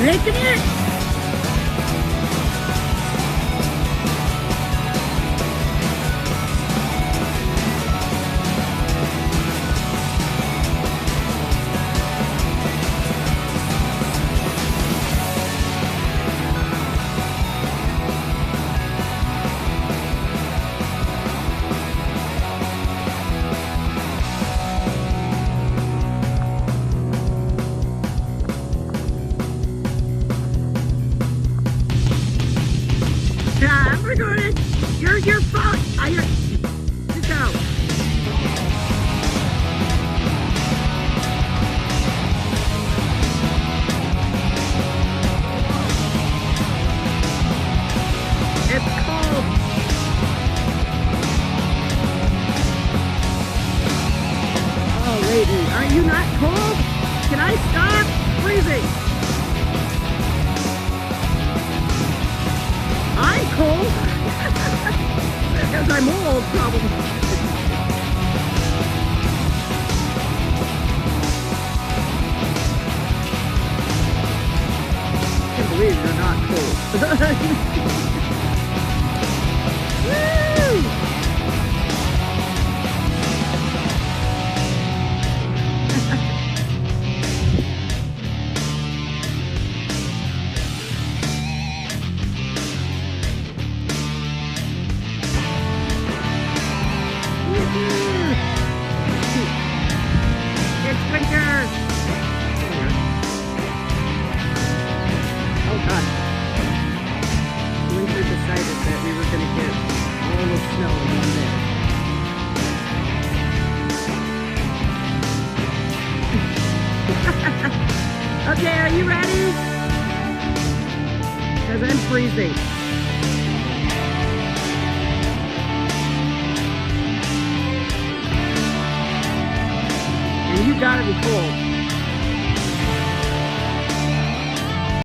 Making it? Yeah, we're doing it. You're fine. Just go. It's cold. Oh, lady, are you not cold? Can I stop? Freezing. I'm cold. Because I'm old, probably. I can't believe you're not cold. Woo! It's winter! Oh god. Winter decided that we were going to get all the snow in one day. Okay, are you ready? Because I'm freezing. And you gotta be cold.